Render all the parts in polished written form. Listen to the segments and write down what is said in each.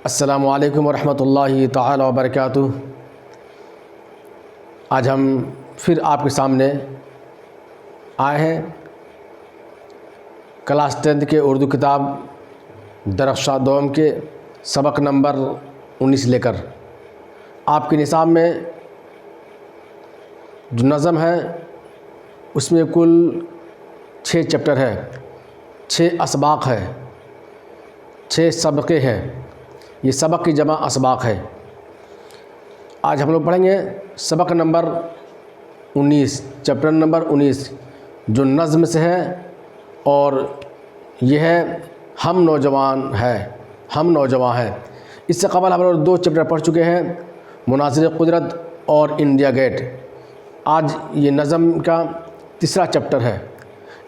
السلام علیکم ورحمۃ اللہ تعالی وبرکاتہ۔ آج ہم پھر آپ کے سامنے آئے ہیں کلاس 10 کے اردو کتاب درخشاں دوم کے سبق نمبر 19 لے کر۔ آپ کے نصاب میں جو نظم ہے اس میں کل 6 چیپٹر ہے، 6 اسباق ہے، 6 سبقے ہیں۔ یہ سبق کی جمع اسباق ہے۔ آج ہم لوگ پڑھیں گے سبق نمبر 19، چیپٹر نمبر 19 جو نظم سے ہے، اور یہ ہے ہم نوجوان ہے۔ اس سے قبل ہم لوگ 2 چیپٹر پڑھ چکے ہیں، مناظر قدرت اور انڈیا گیٹ۔ آج یہ نظم کا تیسرا چیپٹر ہے،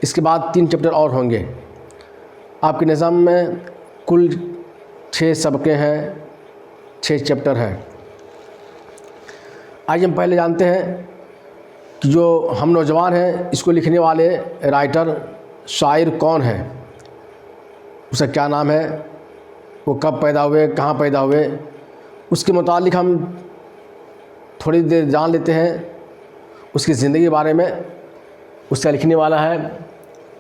اس کے بعد 3 چیپٹر اور ہوں گے۔ آپ کے نظام میں کل 6 سبقیں ہیں، 6 چیپٹر ہیں۔ آئیے ہم پہلے جانتے ہیں کہ جو ہم نوجوان ہیں اس کو لکھنے والے رائٹر شاعر کون ہے، اس کا کیا نام ہے، وہ کب پیدا ہوئے، کہاں پیدا ہوئے، اس کے متعلق ہم تھوڑی دیر جان لیتے ہیں، اس کی زندگی کے بارے میں۔ اس کا لکھنے والا ہے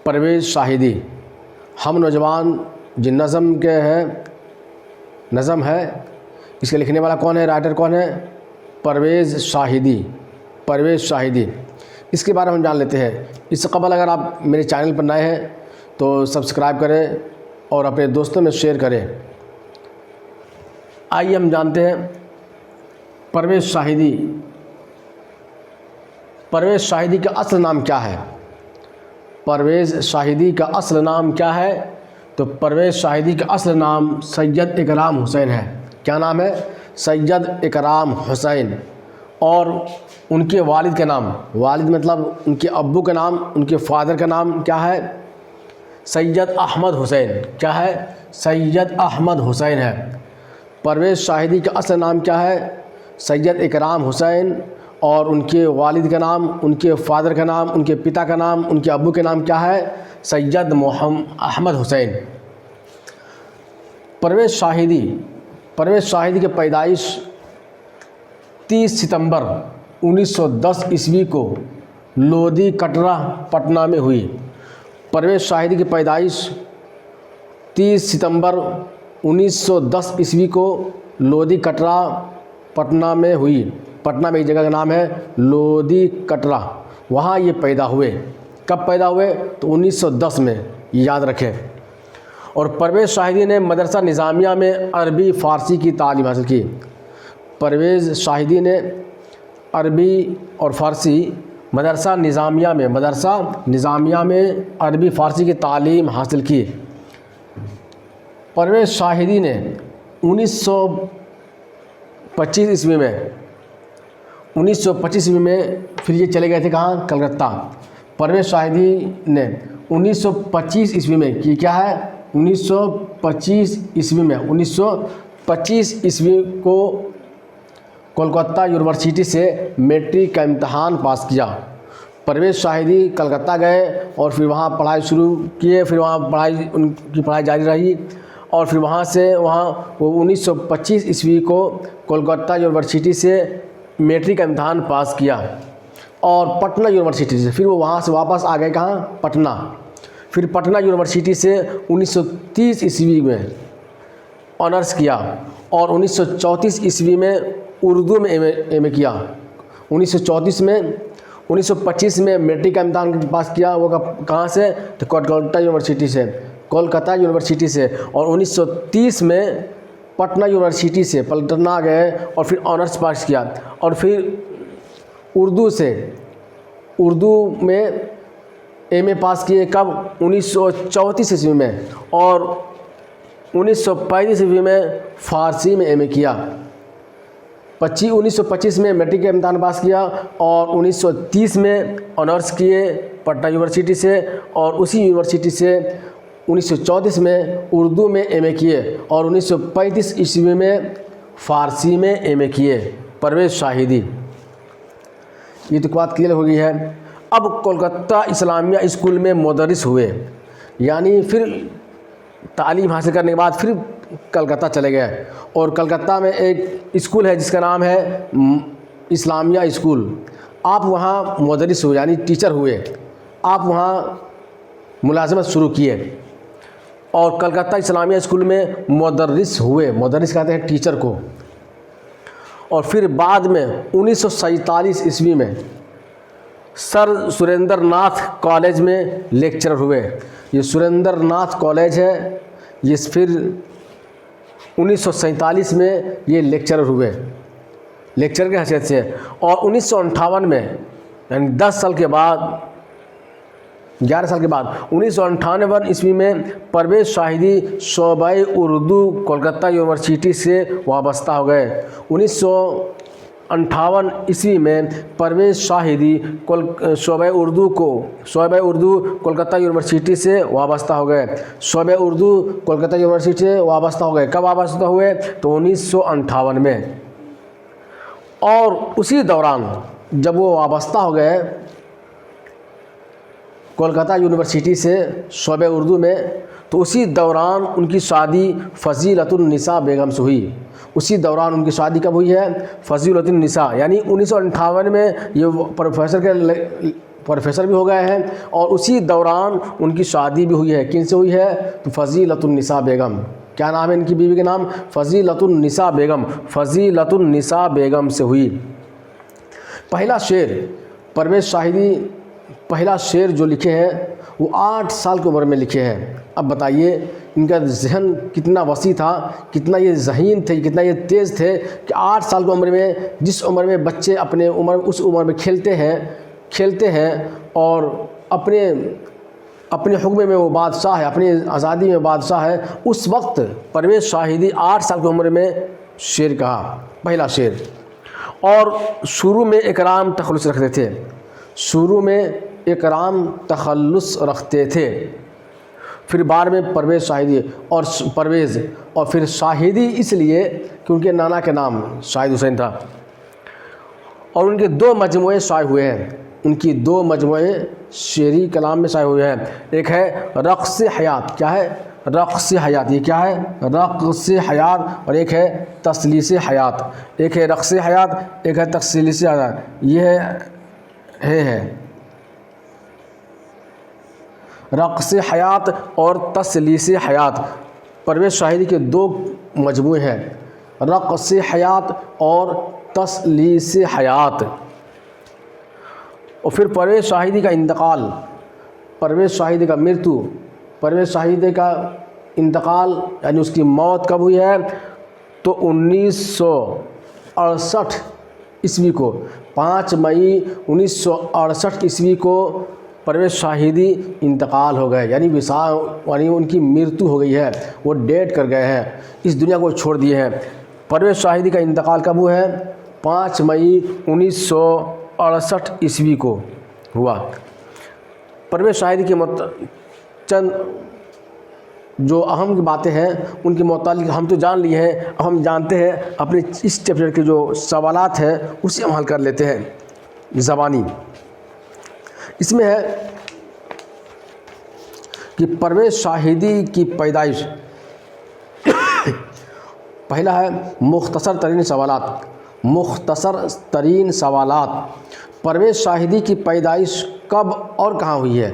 پرویز شاہدی۔ ہم نوجوان جن نظم کے ہے، نظم ہے، اس کے لکھنے والا کون ہے، رائٹر کون ہے، پرویز شاہدی۔ اس کے بارے میں ہم جان لیتے ہیں۔ اس سے قبل اگر آپ میرے چینل پر نئے ہیں تو سبسکرائب کریں اور اپنے دوستوں میں شیئر کریں۔ آئیے ہم جانتے ہیں پرویز شاہدی کا اصل نام کیا ہے۔ پرویز شاہدی کا اصل نام کیا ہے؟ تو پرویز شاہدی کا اصل نام سید اکرام حسین ہے۔ کیا نام ہے؟ سید اکرام حسین۔ اور ان کے والد کا نام، والد مطلب ان کے ابو کا نام، ان کے فادر کا نام کیا ہے؟ سید احمد حسین۔ کیا ہے؟ سید احمد حسین ہے۔ پرویز شاہدی کا اصل نام کیا ہے؟ سید اکرام حسین۔ اور ان کے والد کا نام، ان کے فادر کا نام، ان کے پتا کا نام، ان کے ابو کا نام کیا ہے؟ سید احمد حسین۔ پرویز شاہدی کی پیدائش 30 ستمبر 1910 عیسوی کو لودھی کٹرا پٹنہ میں ہوئی۔ پرویز شاہدی کی پیدائش 30 ستمبر 1910 عیسوی کو لودھی کٹرا پٹنہ میں ہوئی۔ پٹنہ میں ایک جگہ کا نام ہے لودھی کٹرا، وہاں یہ پیدا ہوئے۔ کب پیدا ہوئے؟ تو 1910 میں، یہ یاد رکھیں۔ اور پرویز شاہدی نے مدرسہ نظامیہ میں عربی فارسی کی تعلیم حاصل کی۔ پرویز شاہدی نے عربی اور فارسی مدرسہ نظامیہ میں عربی فارسی کی تعلیم حاصل کی۔ پرویز شاہدی نے 1925 عیسوی میں پھر یہ چلے گئے تھے کہاں؟ کلکتہ۔ پرویز شاہدی نے 1925 عیسوی میں کیا ہے؟ 1925 عیسوی کو کولکتہ یونیورسٹی سے میٹرک کا امتحان پاس کیا۔ پرویز شاہدی کلکتہ گئے اور پھر وہاں پڑھائی شروع کیے، پھر وہاں ان کی پڑھائی جاری رہی، اور پھر وہاں وہ 1925 عیسوی کو کولکتہ یونیورسٹی سے میٹرک کا امتحان پاس کیا، اور پٹنہ یونیورسٹی سے پھر وہ وہاں سے واپس آ گئے کہاں؟ پٹنہ۔ پھر پٹنہ یونیورسٹی سے 1930 عیسوی میں آنرس کیا، اور 1934 عیسوی میں اردو میں ایم اے کیا۔ 1925 میں میٹرک کا امتحان پاس کیا، وہ کہاں سے؟ تو کولکتہ یونیورسٹی سے۔ اور 1930 میں پٹنہ یونیورسٹی سے پٹنہ گئے اور پھر آنرس پاس کیا، اور پھر اردو میں ایم اے پاس کیے۔ کب؟ 1934 عیسوی میں، اور 1935 عیسوی میں فارسی میں ایم اے کیا۔ 1925 میں میٹرک کا امتحان پاس کیا، اور 1930 میں آنرس کیے پٹنہ یونیورسٹی سے، اور اسی یونیورسٹی سے 1934 میں اردو میں ایم اے کیے، اور 1935 عیسوی میں فارسی میں ایم اے کیے۔ پرویز شاہدی، یہ تو بات کلیئر ہو گئی ہے۔ اب کولکتہ اسلامیہ اسکول میں مدرس ہوئے، یعنی پھر تعلیم حاصل کرنے کے بعد پھر کلکتہ چلے گئے اور کلکتہ میں ایک اسکول ہے جس کا نام ہے اسلامیہ اسکول. آپ وہاں مدرس ہوئے یعنی ٹیچر ہوئے. آپ وہاں ملازمت شروع کیے اور کلکتہ اسلامیہ اسکول میں مدرس ہوئے. مدرس کہتے ہیں ٹیچر کو. اور پھر بعد میں 1947 عیسوی میں سر سریندر ناتھ کالج میں لیکچرر ہوئے. یہ سریندر ناتھ کالج ہے, یہ پھر 1947 میں یہ لیکچرر ہوئے, لیکچرر کی حیثیت سے. اور 1958 میں یعنی 10 سال کے بعد 11 سال کے بعد 1958 عیسوی میں پرویز شاہدی شعبہ اردو کولکتہ یونیورسٹی سے وابستہ ہو گئے. 1958 عیسوی میں پرویز شاہدی شعبہ اردو کولکتہ یونیورسٹی سے وابستہ ہو گئے. شعبہ اردو کولکتہ یونیورسٹی سے وابستہ ہو گئے. کب وابستہ ہوئے؟ تو 1958 میں. اور اسی دوران جب وہ وابستہ ہو گئے کولکتہ یونیورسٹی سے شعبہ اردو میں, تو اسی دوران ان کی شادی فضیلۃ النساء بیگم سے ہوئی. اسی دوران ان کی شادی کب ہوئی ہے؟ فضیلۃ النساء, یعنی 1958 میں یہ پروفیسر بھی ہو گئے ہیں اور اسی دوران ان کی شادی بھی ہوئی ہے. کن سے ہوئی ہے؟ تو فضیلۃ النساء بیگم. کیا نام ہے ان کی بیوی کے نام؟ فضیلۃ النساء بیگم. فضیلۃ النساء بیگم سے ہوئی. پہلا شعر پرویز شاہدی پہلا شعر جو لکھے ہیں وہ 8 سال کی عمر میں لکھے ہیں. اب بتائیے ان کا ذہن کتنا وسیع تھا, کتنا یہ ذہین تھے, کتنا یہ تیز تھے کہ 8 سال کی عمر میں, جس عمر میں بچے اس عمر میں کھیلتے ہیں اور اپنے حکم میں وہ بادشاہ ہے, اپنی آزادی میں بادشاہ ہے, اس وقت پرویز شاہدی 8 سال کی عمر میں شعر کہا, پہلا شعر. اور شروع میں اکرام تخلص رکھتے تھے. پھر بعد میں پرویز شاہدی اور پھر شاہدی اس لیے کہ ان کے نانا کے نام شاہد حسین تھا. اور ان کے 2 مجموعے شائع ہوئے ہیں. ان کی 2 مجموعے شعری کلام میں شائع ہوئے ہیں. ایک ہے رقص حیات. کیا ہے؟ رقص حیات. یہ کیا ہے؟ رقص حیات. اور ایک ہے تسلیس حیات. ایک ہے رقص حیات, ایک ہے تسلیس حیات. یہ ہے رقص حیات اور تسلیس حیات. پرویز شاہدی کے 2 مجموعے ہیں, رقص حیات اور تسلیس حیات. اور پھر پرویز شاہدی کا انتقال, پرویز شاہدی کا مرتو, پرویز شاہدی کا انتقال یعنی اس کی موت کب ہوئی ہے؟ تو 1968 عیسوی کو, 5 مئی 1968 عیسوی کو پرویز شاہدی انتقال ہو گئے. یعنی ان کی مرتو ہو گئی ہے, وہ ڈیٹ کر گئے ہیں, اس دنیا کو چھوڑ دیے ہیں. پرویز شاہدی کا انتقال کب ہوا ہے؟ 5 مئی 1968 عیسوی کو ہوا. پرویز شاہدی کے چند جو اہم باتیں ہیں ان کے متعلق ہم تو جان لیے ہیں. اب ہم جانتے ہیں اپنے اس چیپٹر کے جو سوالات ہیں اسے ہم حل کر لیتے ہیں زبانی. اس میں ہے کہ پرویز شاہدی کی پیدائش. پہلا ہے مختصر ترین سوالات. پرویز شاہدی کی پیدائش کب اور کہاں ہوئی ہے؟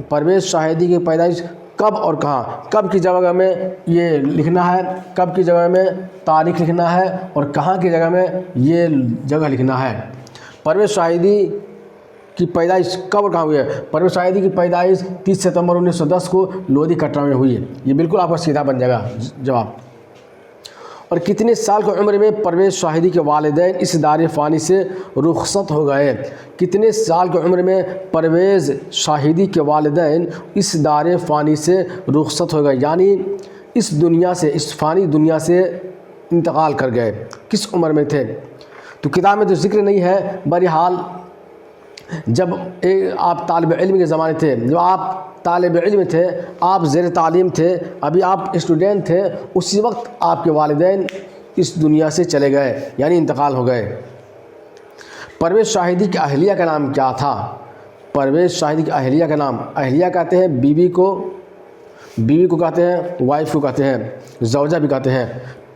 پرویز شاہدی کی پیدائش کب اور کہاں؟ کب کی جگہ میں یہ لکھنا ہے, کب کی جگہ میں تاریخ لکھنا ہے, اور کہاں کی جگہ میں یہ جگہ لکھنا ہے. پرویز شاہدی کی پیدائش کب اور کہاں ہوئی ہے؟ پرویز شاہدی کی پیدائش 30 ستمبر 1910 کو لودھی کٹرا میں ہوئی ہے. یہ بالکل آپ کا سیدھا بن جائے گا جواب. اور کتنے سال کی عمر میں پرویز شاہدی کے والدین اس دار فانی سے رخصت ہو گئے؟ کتنے سال کی عمر میں پرویز شاہدی کے والدین اس دار فانی سے رخصت ہو گئے, یعنی اس دنیا سے, اس فانی دنیا سے انتقال کر گئے؟ کس عمر میں تھے؟ تو کتاب میں تو ذکر نہیں ہے. بہرحال جب آپ طالب علم کے زمانے تھے, جب آپ طالب علم تھے, آپ زیر تعلیم تھے, ابھی آپ اسٹوڈنٹ تھے, اسی وقت آپ کے والدین اس دنیا سے چلے گئے یعنی انتقال ہو گئے. پرویز شاہدی کی اہلیہ کا نام کیا تھا؟ پرویز شاہدی کی اہلیہ کا نام, اہلیہ کہتے ہیں بیوی کو, بیوی کو کہتے ہیں وائف کو کہتے ہیں, زوجہ بھی کہتے ہیں.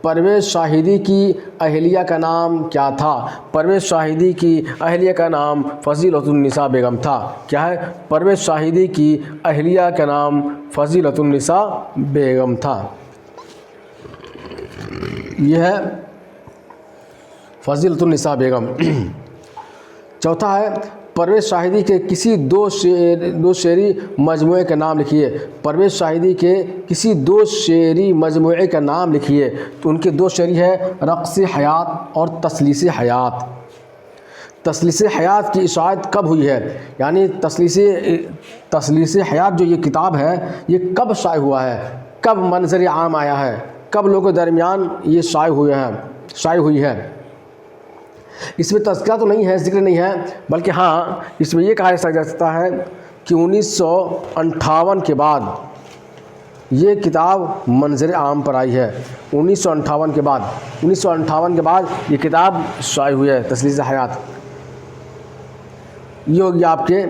پرویز شاہدی کی اہلیہ کا نام کیا تھا؟ پرویز شاہدی کی اہلیہ کا نام فضیلۃ النساء بیگم تھا. کیا ہے؟ پرویز شاہدی کی اہلیہ کا نام فضیلۃ النساء بیگم تھا. یہ ہے فضیلۃ النساء بیگم. چوتھا ہے پرویز شاہدی کے کسی دو شعری مجموعے کا نام لکھیے. پرویز شاہدی کے کسی دو شعری مجموعے کا نام لکھیے. تو ان کے دو شعری ہے رقص حیات اور تسلیس حیات. تسلیس حیات کی اشاعت کب ہوئی ہے؟ یعنی تسلیس حیات جو یہ کتاب ہے یہ کب شائع ہوا ہے؟ کب منظر عام آیا ہے؟ کب لوگوں کے درمیان یہ شائع ہوئی ہے؟ اس میں تذکرہ تو نہیں ہے, ذکر نہیں ہے, بلکہ ہاں اس میں یہ کہا جا سکتا ہے کہ 1958 کے بعد یہ کتاب منظر عام پر آئی ہے. 1958 کے بعد یہ کتاب شائع ہوئی ہے تسلیس حیات. یہ ہوگی آپ کے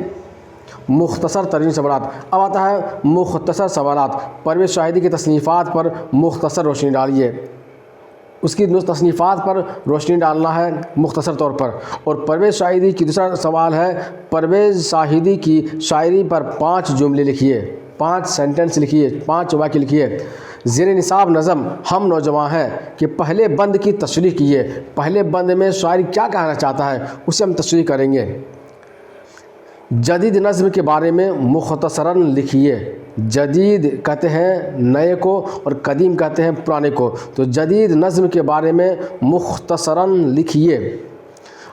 مختصر ترین سوالات. اب آتا ہے مختصر سوالات. پرویز شاہدی کی تصنیفات پر مختصر روشنی ڈالیے. اس کی تصنیفات پر روشنی ڈالنا ہے مختصر طور پر. اور پرویز شاہدی کی دوسرا سوال ہے پرویز شاہدی کی شاعری پر 5 جملے لکھیے, 5 سینٹنس لکھیے, 5 واقعے لکھیے. زیر نصاب نظم ہم نوجوان ہیں کہ پہلے بند کی تشریح کیے. پہلے بند میں شاعر کیا کہنا چاہتا ہے اسے ہم تشریح کریں گے. جدید نظم کے بارے میں مختصراً لکھیے. جدید کہتے ہیں نئے کو اور قدیم کہتے ہیں پرانے کو. تو جدید نظم کے بارے میں مختصراً لکھیے.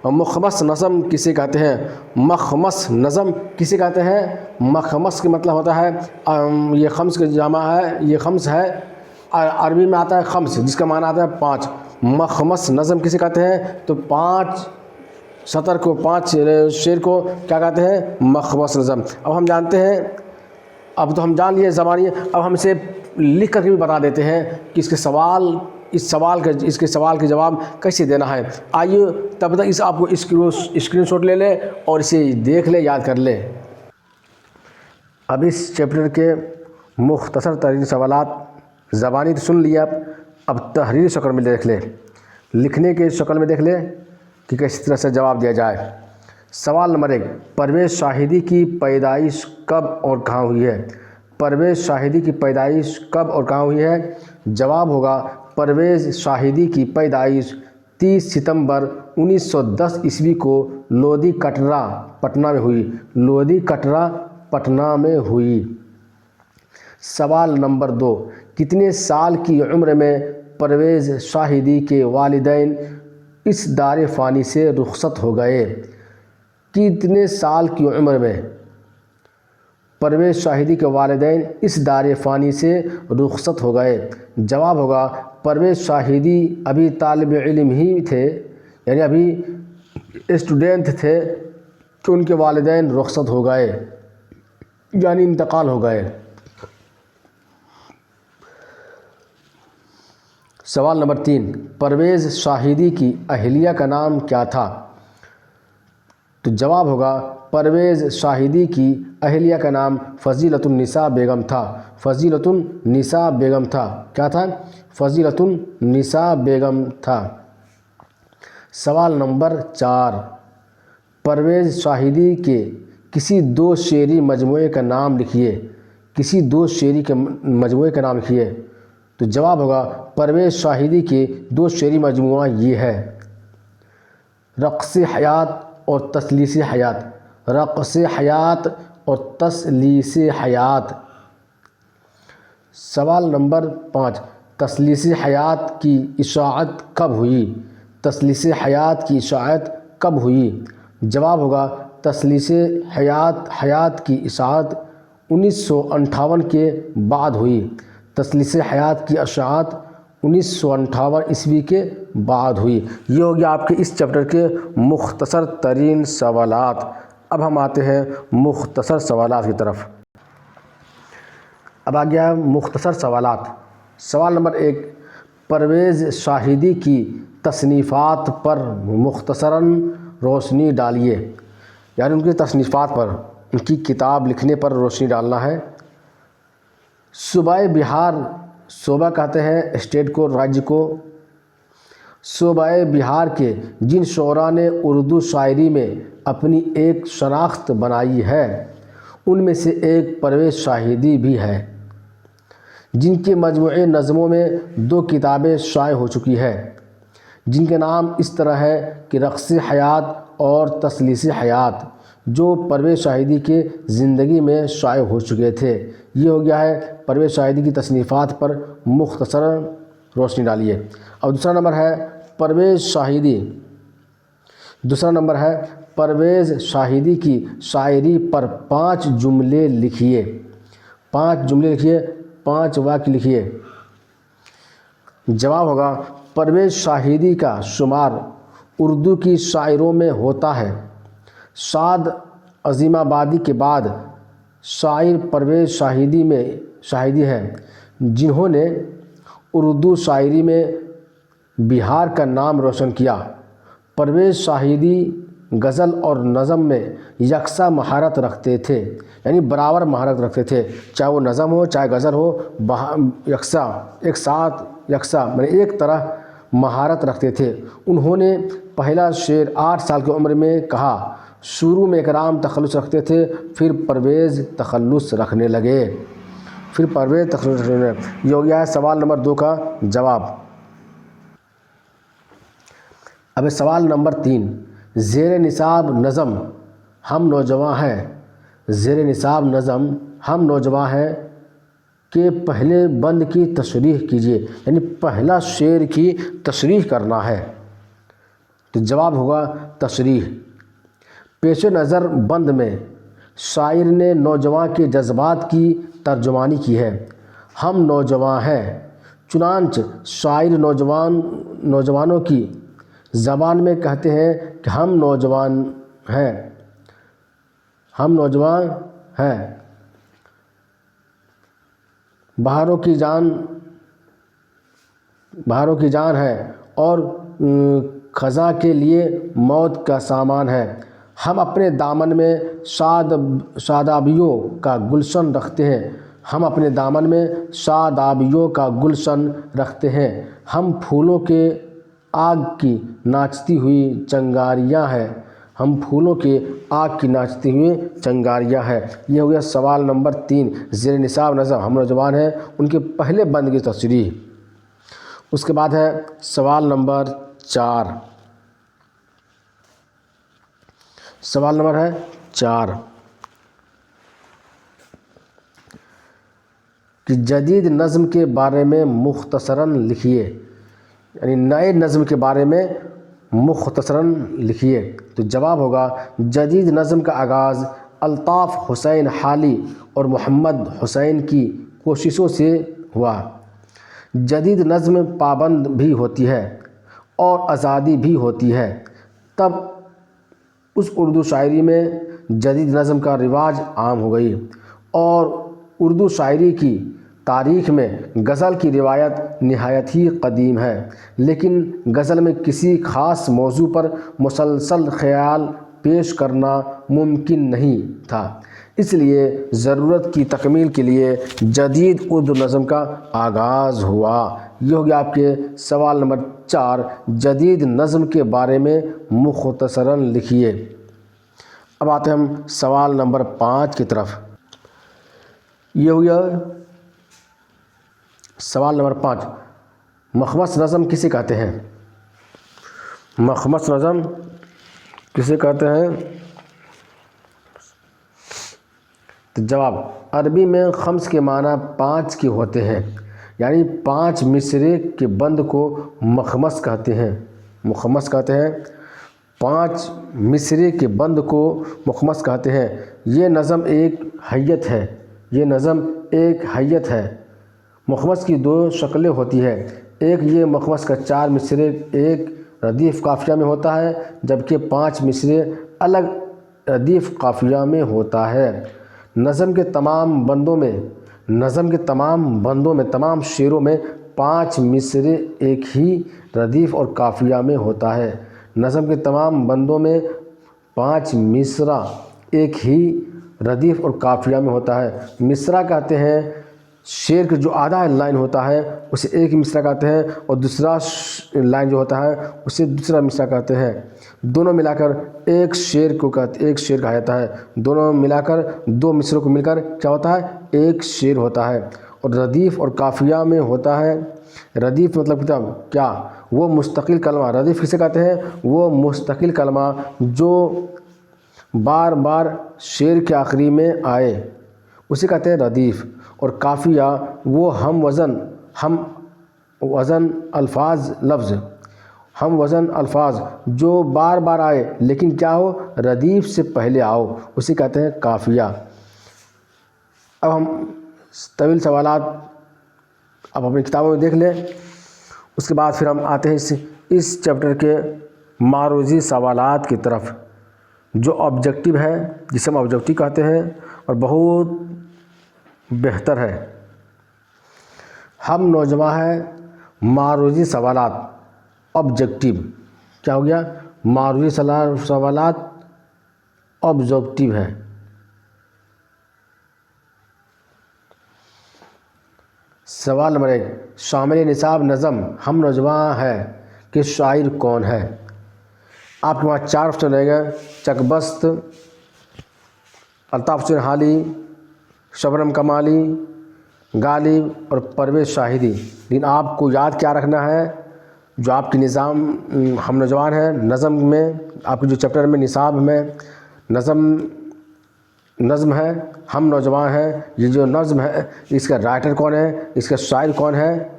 اور مخمس نظم کسے کہتے ہیں؟ مخمس نظم کسے کہتے ہیں؟ مخمس کا مطلب ہوتا ہے یہ خمس کا جامع ہے, یہ خمس ہے, عربی میں آتا ہے خمس جس کا معنی آتا ہے 5. مخمس نظم کسے کہتے ہیں؟ تو 5 سطر کو 5 شعر کو کیا کہتے ہیں؟ مخمس نظم. اب ہم جانتے ہیں, اب تو ہم جان لیے زبانی, اب ہم اسے لکھ کر کے بھی بتا دیتے ہیں کہ اس کے سوال کا جواب کیسے دینا ہے. آئیے تب تک آپ کو اسکرین شاٹ لے لیں اور اسے دیکھ لیں, یاد کر لیں. اب اس چیپٹر کے مختصر ترین سوالات زبانی تو سن لیا, اب تحریری شکل میں دیکھ لیں, لکھنے کے شکل میں دیکھ لیں کہ کس طرح سے جواب دیا جائے. سوال نمبر 1, پرویز شاہدی کی پیدائش کب اور کہاں ہوئی ہے؟ پرویز شاہدی کی پیدائش کب اور کہاں ہوئی ہے؟ جواب ہوگا پرویز شاہدی کی پیدائش 30 ستمبر 1910 عیسوی کو لودھی کٹرا پٹنہ میں ہوئی. لودھی کٹرا پٹنہ میں ہوئی. سوال نمبر 2, کتنے سال کی عمر میں پرویز شاہدی کے والدین اس دار فانی سے رخصت ہو گئے؟ کتنے سال کی عمر میں پرویز شاہدی کے والدین اس دار فانی سے رخصت ہو گئے؟ جواب ہوگا پرویز شاہدی ابھی طالب علم ہی تھے, یعنی ابھی اسٹوڈنٹ تھے کہ ان کے والدین رخصت ہو گئے, یعنی انتقال ہو گئے. سوال نمبر 3, پرویز شاہدی کی اہلیہ کا نام کیا تھا؟ تو جواب ہوگا پرویز شاہدی کی اہلیہ کا نام فضیلۃ النساء بیگم تھا. فضیلۃ النساء بیگم تھا. کیا تھا؟ فضیلۃ النساء بیگم تھا. سوال نمبر 4, پرویز شاہدی کے کسی 2 شعری مجموعے کا نام لکھیے. کسی 2 شعری کے مجموعے کا نام لکھیے. تو جواب ہوگا پرویز شاہدی کے 2 شعری مجموعہ یہ ہے رقص حیات اور تسلیس حیات. رقص حیات اور تسلیس حیات. سوال نمبر 5, تسلیس حیات کی اشاعت کب ہوئی؟ تسلیس حیات کی اشاعت کب ہوئی؟ جواب ہوگا تسلیس حیات کی اشاعت 1958 کے بعد ہوئی. تسلیس حیات کی اشاعت 1958 عیسوی کے بعد ہوئی. یہ ہو گیا آپ کے اس چیپٹر کے مختصر ترین سوالات. اب ہم آتے ہیں مختصر سوالات کی طرف. اب آ گیا مختصر سوالات. سوال نمبر 1, پرویز شاہدی کی تصنیفات پر مختصراً روشنی ڈالیے. یعنی ان کی تصنیفات پر, ان کی کتاب لکھنے پر روشنی ڈالنا ہے. صوبہ بہار، صوبہ کہتے ہیں اسٹیٹ کو، راجیہ کو۔ صوبہ بہار کے جن شعراء نے اردو شاعری میں اپنی ایک شناخت بنائی ہے ان میں سے ایک پرویز شاہدی بھی ہے، جن کے مجموعے نظموں میں 2 کتابیں شائع ہو چکی ہے، جن کے نام اس طرح ہے کہ رقص حیات اور تسلیس حیات، جو پرویز شاہدی کے زندگی میں شائع ہو چکے تھے۔ یہ ہو گیا ہے پرویز شاہدی کی تصنیفات پر مختصراً روشنی ڈالیے۔ اور دوسرا نمبر ہے پرویز شاہدی، دوسرا نمبر ہے پرویز شاہدی کی شاعری پر 5 جملے لکھیے، 5 جملے لکھیے، 5 واقعے لکھیے۔ جواب ہوگا پرویز شاہدی کا شمار اردو کی شاعروں میں ہوتا ہے۔ سعد عظیم آبادی کے بعد شاعر پرویز شاہدی ہیں، جنہوں نے اردو شاعری میں بہار کا نام روشن کیا۔ پرویز شاہدی غزل اور نظم میں یکساں مہارت رکھتے تھے، یعنی برابر مہارت رکھتے تھے، چاہے وہ نظم ہو چاہے غزل ہو، یکساں، ایک ساتھ، یکساں، ایک طرح مہارت رکھتے تھے۔ انہوں نے پہلا شعر 8 سال کی عمر میں کہا۔ شروع میں اکرام تخلص رکھتے تھے، پھر پرویز تخلص رکھنے لگے، یہ ہو گیا ہے سوال نمبر 2 کا جواب۔ اب سوال نمبر 3، زیر نصاب نظم ہم نوجواں ہیں، زیر نصاب نظم ہم نوجواں ہیں کے پہلے بند کی تشریح کیجیے، یعنی پہلا شعر کی تشریح کرنا ہے۔ تو جواب ہوگا تشریح۔ پیش نظر بند میں شاعر نے نوجواں کے جذبات کی ترجمانی کی ہے۔ ہم نوجواں ہیں، چنانچہ شاعر نوجوانوں کی زبان میں کہتے ہیں کہ ہم نوجوان ہیں، ہم نوجوان ہیں۔ بہاروں کی جان ہے اور خزاں کے لیے موت کا سامان ہے۔ ہم اپنے دامن میں شادابیوں کا گلشن رکھتے ہیں، ہم اپنے دامن میں شادابیوں کا گلشن رکھتے ہیں۔ ہم پھولوں کے آگ کی ناچتی ہوئی چنگاریاں ہیں، ہم پھولوں کے آگ کی ناچتی ہوئی چنگاریاں ہیں۔ یہ ہو گیا سوال نمبر 3، زیر نصاب نظم ہم نوجوان ہیں ان کے پہلے بند کی تشریح۔ اس کے بعد ہے سوال نمبر 4، سوال نمبر ہے 4 کہ جدید نظم کے بارے میں مختصراً لکھیے، یعنی نئے نظم کے بارے میں مختصراً لکھیے۔ تو جواب ہوگا جدید نظم کا آغاز الطاف حسین حالی اور محمد حسین کی کوششوں سے ہوا۔ جدید نظم پابند بھی ہوتی ہے اور آزادی بھی ہوتی ہے، تب اس اردو شاعری میں جدید نظم کا رواج عام ہو گئی، اور اردو شاعری کی تاریخ میں غزل کی روایت نہایت ہی قدیم ہے، لیکن غزل میں کسی خاص موضوع پر مسلسل خیال پیش کرنا ممکن نہیں تھا، اس لیے ضرورت کی تکمیل کے لیے جدید اردو نظم کا آغاز ہوا۔ یہ ہو گیا آپ کے سوال نمبر 4، جدید نظم کے بارے میں مختصراً لکھیے۔ اب آتے ہیں ہم سوال نمبر 5 کی طرف۔ یہ ہو گیا سوال نمبر 5، مخمس نظم کسے کہتے ہیں؟ مخمس نظم کسے کہتے ہیں؟ تو جواب عربی میں خمس کے معنی 5 کے ہوتے ہیں، یعنی 5 مصرے کے بند کو مخمس کہتے ہیں، مخمس کہتے ہیں۔ 5 مصرے کے بند کو مخمس کہتے ہیں۔ یہ نظم ایک ہیئت ہے، یہ نظم ایک ہیئت ہے۔ مخمس کی 2 شکلیں ہوتی ہیں، ایک یہ مخمس کا 4 مصرے ایک ردیف قافیہ میں ہوتا ہے، جبکہ 5 مصرے الگ ردیف قافیہ میں ہوتا ہے۔ نظم کے تمام بندوں میں تمام شعروں میں 5 مصرے ایک ہی ردیف اور قافیہ میں ہوتا ہے۔ نظم کے تمام بندوں میں 5 مصرع ایک ہی ردیف اور قافیہ میں ہوتا ہے۔ مصرع کہتے ہیں شعر کا جو آدھا لائن ہوتا ہے اسے ایک مصرع کہتے ہیں اور دوسرا لائن جو ہوتا ہے اسے دوسرا مصرع کہتے ہیں. دونوں ملا کر ایک شعر کہا جاتا ہے. دونوں ملا کر دو مصرعوں کو مل کر کیا ہوتا ہے؟ ایک شعر ہوتا ہے. اور ردیف اور قافیہ میں ہوتا ہے. ردیف مطلب کیا؟ وہ مستقل کلمہ. ردیف کسے کہتے ہیں؟ وہ مستقل کلمہ جو بار بار شعر کے آخری میں آئے اسے کہتے ہیں ردیف. اور قافیہ وہ ہم وزن الفاظ جو بار بار آئے لیکن کیا ہو؟ ردیف سے پہلے آؤ اسے کہتے ہیں قافیہ. اب ہم طویل سوالات اب اپنی کتابوں میں دیکھ لیں. اس کے بعد پھر ہم آتے ہیں اس چیپٹر کے معروضی سوالات کی طرف جو آبجیکٹیو ہے، جسے ہم آبجیکٹیو کہتے ہیں اور بہت بہتر ہے. ہم نوجوان ہیں. معروضی سوالات آبجیکٹیو کیا ہو گیا؟ معروضی سوالات آبجیکٹیو ہے. سوال نمبر 1، شامل نصاب نظم ہم نوجوان ہے کہ شاعر کون ہے؟ آپ کے پاس 4 آپشن رہے گا: چکبست، الطاف حسین حالی، شبنم کمالی، غالب اور پرویز شاہدی. لیکن آپ کو یاد کیا رکھنا ہے؟ جو آپ کی نظام ہم نوجوان ہیں نظم میں، آپ کے جو چیپٹر میں نصاب میں نظم ہے ہم نوجوان ہیں، یہ جو نظم ہے اس کا رائٹر کون ہے، اس کا شاعر کون ہے؟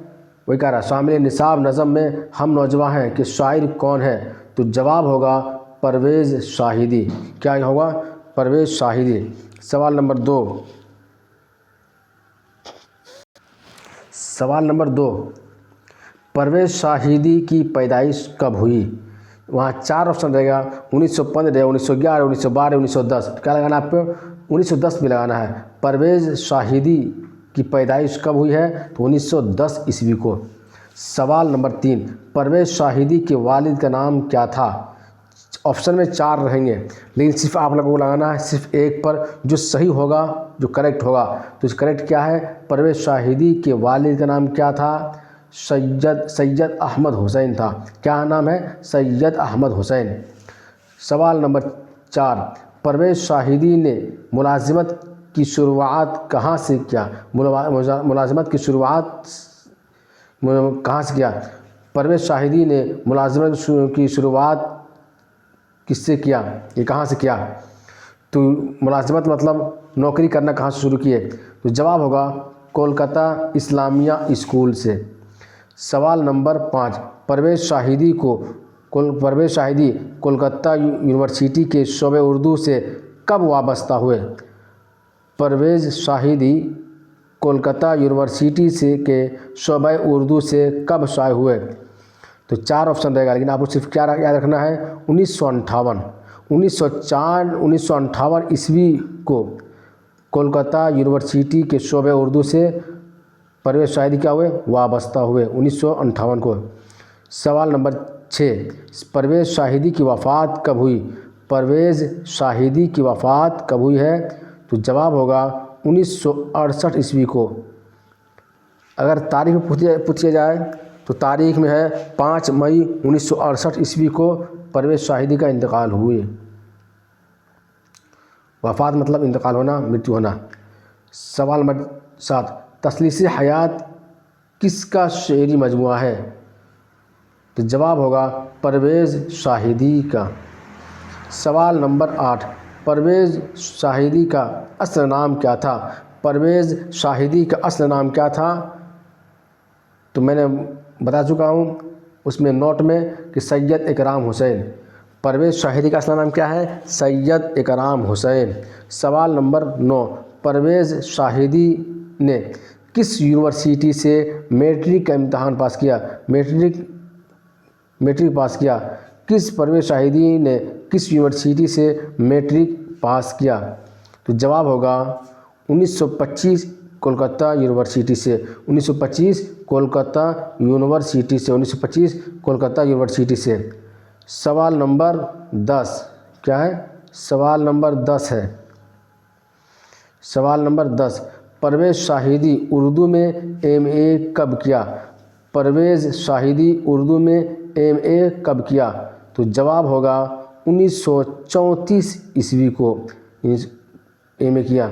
وہی کہہ رہا ہے شامل نصاب نظم میں ہم نوجوان ہیں کہ شاعر کون ہے؟ تو جواب ہوگا پرویز شاہدی. کیا ہوگا؟ پرویز شاہدی. سوال نمبر 2، پرویز شاہدی کی پیدائش کب ہوئی؟ وہاں 4 آپشن رہے گا: 1915، 1911، 1912، 1910. کیا لگانا ہے آپ کو؟ 1910 بھی لگانا ہے. پرویز شاہدی کی پیدائش کب ہوئی ہے؟ تو 1910 عیسوی کو. سوال نمبر 3، پرویز شاہدی کے والد کا نام کیا تھا؟ آپشن میں 4 رہیں گے لیکن صرف آپ لوگوں کو لگانا ہے صرف ایک پر جو صحیح ہوگا، جو کریکٹ ہوگا. تو کریکٹ کیا ہے؟ پرویز شاہدی کے والد کا نام کیا تھا؟ سید احمد حسین تھا. کیا نام ہے؟ سید احمد حسین. سوال نمبر 4، پرویز شاہدی نے ملازمت کی شروعات کہاں سے کیا؟ ملازمت کی شروعات کہاں سے کیا؟ پرویز شاہدی نے ملازمت کی شروعات کس سے کیا؟ یہ کہاں سے کیا؟ تو ملازمت مطلب نوکری کرنا کہاں سے شروع کیے؟ تو جواب ہوگا کولکتہ اسلامیہ اسکول سے. سوال نمبر 5، پرویز شاہدی کولکتہ یونیورسٹی کے شعبہ اردو سے کب وابستہ ہوئے؟ پرویز شاہدی کولکتہ یونیورسٹی کے شعبہ اردو سے کب شائع ہوئے؟ تو 4 آپشن رہے گا لیکن آپ کو صرف کیا یاد رکھنا ہے؟ 1958 عیسوی کو کولکتہ یونیورسٹی کے شعبہ اردو سے پرویز شاہدی کیا ہوئے؟ وابستہ ہوئے 1958 کو. سوال نمبر 6، پرویز شاہدی کی وفات کب ہوئی؟ پرویز شاہدی کی وفات کب ہوئی ہے؟ تو جواب ہوگا 1968 عیسوی کو. اگر تاریخ میں پوچھا جائے تو تاریخ میں ہے 5 مئی 1968 عیسوی کو پرویز شاہدی کا انتقال ہوئے. وفات مطلب انتقال ہونا، مرتیو ہونا. سوال نمبر 7، تسلیس حیات کس کا شعری مجموعہ ہے؟ تو جواب ہوگا پرویز شاہدی کا. سوال نمبر 8، پرویز شاہدی کا اصل نام کیا تھا؟ پرویز شاہدی کا اصل نام کیا تھا؟ تو میں نے بتا چکا ہوں اس میں نوٹ میں کہ سید اکرام حسین. پرویز شاہدی کا اصل نام کیا ہے؟ سید اکرام حسین. سوال نمبر 9، پرویز شاہدی نے کس یونیورسٹی سے میٹرک کا امتحان پاس کیا؟ میٹرک پاس کیا. پرویز شاہدی نے کس یونیورسٹی سے میٹرک پاس کیا؟ تو جواب ہوگا 1925 کولکتہ یونیورسٹی سے. 1925 کولکتہ یونیورسٹی سے. سوال نمبر 10 کیا ہے؟ سوال نمبر 10 ہے. سوال نمبر 10، پرویز شاہدی اردو میں MA کب کیا؟ پرویز شاہدی اردو میں MA کب کیا؟ تو جواب ہوگا 1934 عیسوی کو MA کیا،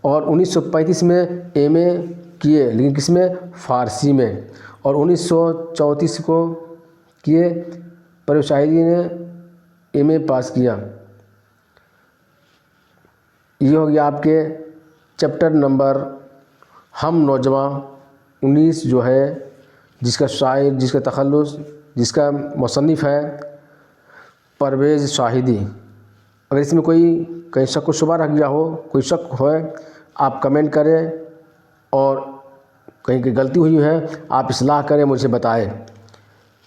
اور 1935 میں MA کیے، لیکن کس میں؟ فارسی میں، اور 1934 کو کیے پرویز شاہدی نے MA پاس کیا۔ یہ ہو گیا آپ کے چیپٹر نمبر ہم نوجواں 19 جو ہے، جس کا شاعر، جس کا تخلص، جس کا مصنف ہے پرویز شاہدی۔ اگر اس میں کوئی کہیں شک و شبہ رہ گیا ہو، کوئی شک ہو، آپ کمنٹ کریں، اور کہیں کی غلطی ہوئی ہے آپ اصلاح کریں، مجھے بتائیں۔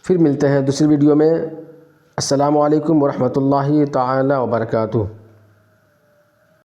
پھر ملتے ہیں دوسری ویڈیو میں۔ السلام علیکم ورحمۃ اللہ تعالی وبرکاتہ۔